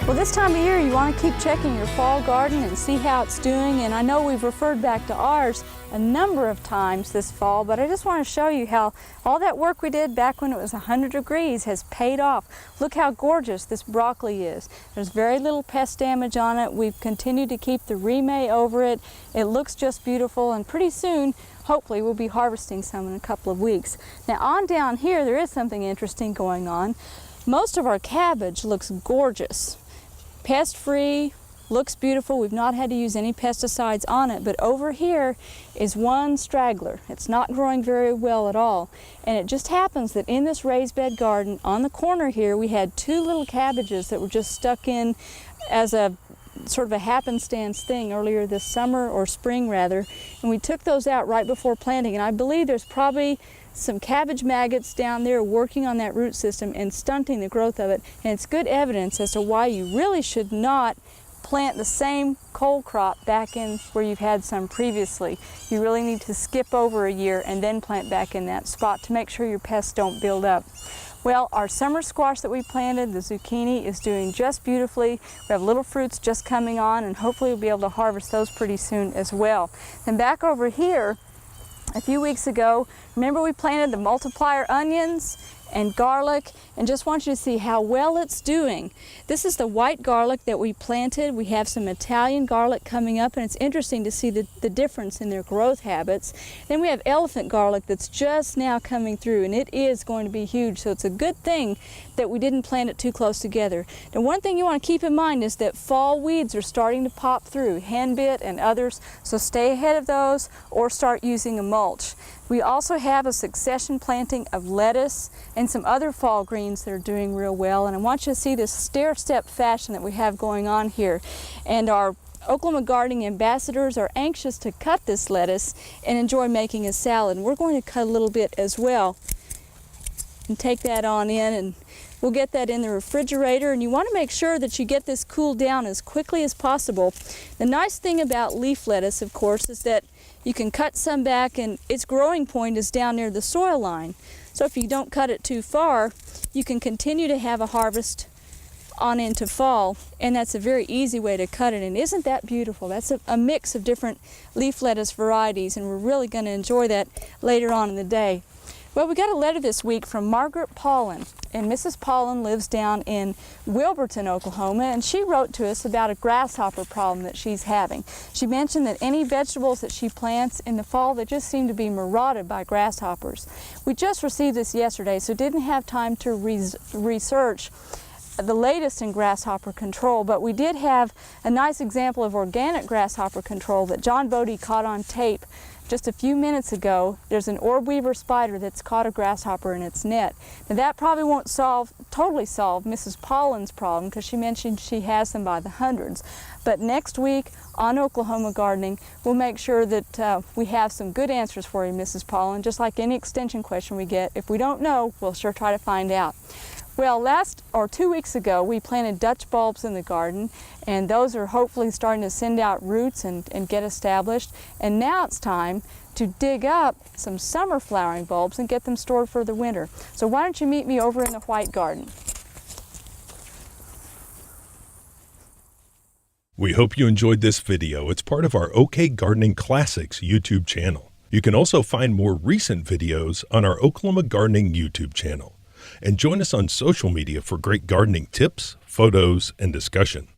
Well, this time of year you want to keep checking your fall garden and see how it's doing, and I know we've referred back to ours a number of times this fall, but I just want to show you how all that work we did back when it was 100 degrees has paid off. Look how gorgeous this broccoli is. There's very little pest damage on it. We've continued to keep the remay over it. It looks just beautiful, and pretty soon hopefully we'll be harvesting some in a couple of weeks. Now on down here there is something interesting going on. Most of our cabbage looks gorgeous. Pest-free, looks beautiful. We've not had to use any pesticides on it, but over here is one straggler. It's not growing very well at all. And it just happens that in this raised bed garden on the corner here, we had two little cabbages that were just stuck in as a sort of a happenstance thing earlier this summer, or spring rather, and we took those out right before planting, and I believe there's probably some cabbage maggots down there working on that root system and stunting the growth of it, and it's good evidence as to why you really should not plant the same cole crop back in where you've had some previously. You really need to skip over a year and then plant back in that spot to make sure your pests don't build up. Well, our summer squash that we planted, the zucchini, is doing just beautifully. We have little fruits just coming on, and hopefully we'll be able to harvest those pretty soon as well. And back over here, a few weeks ago, remember we planted the multiplier onions and garlic, and just want you to see how well it's doing. This is the white garlic that we planted. We have some Italian garlic coming up, and it's interesting to see the difference in their growth habits. Then we have elephant garlic that's just now coming through, and it is going to be huge, so it's a good thing that we didn't plant it too close together. Now, one thing you want to keep in mind is that fall weeds are starting to pop through, henbit and others, so stay ahead of those or start using a mulch. We also have a succession planting of lettuce and some other fall greens that are doing real well, and I want you to see this stair-step fashion that we have going on here. And our Oklahoma Gardening ambassadors are anxious to cut this lettuce and enjoy making a salad. And we're going to cut a little bit as well and take that on in, and we'll get that in the refrigerator. And you want to make sure that you get this cooled down as quickly as possible. The nice thing about leaf lettuce, of course, is that you can cut some back, and its growing point is down near the soil line. So if you don't cut it too far, you can continue to have a harvest on into fall, and that's a very easy way to cut it. And isn't that beautiful? That's a mix of different leaf lettuce varieties, and we're really going to enjoy that later on in the day. Well, we got a letter this week from Margaret Paulin, and Mrs. Paulin lives down in Wilburton, Oklahoma, and she wrote to us about a grasshopper problem that she's having. She mentioned that any vegetables that she plants in the fall, they just seem to be marauded by grasshoppers. We just received this yesterday, so didn't have time to research the latest in grasshopper control, but we did have a nice example of organic grasshopper control that John Bodie caught on tape just a few minutes ago. There's an orb weaver spider that's caught a grasshopper in its net. Now that probably won't totally solve Mrs. Paulin's problem, because she mentioned she has them by the hundreds. But next week on Oklahoma Gardening, we'll make sure that we have some good answers for you, Mrs. Paulin. Just like any extension question we get, if we don't know, we'll sure try to find out. Well, 2 weeks ago, we planted Dutch bulbs in the garden, and those are hopefully starting to send out roots and get established. And now it's time to dig up some summer flowering bulbs and get them stored for the winter. So why don't you meet me over in the white garden? We hope you enjoyed this video. It's part of our OK Gardening Classics YouTube channel. You can also find more recent videos on our Oklahoma Gardening YouTube channel. And join us on social media for great gardening tips, photos, and discussion.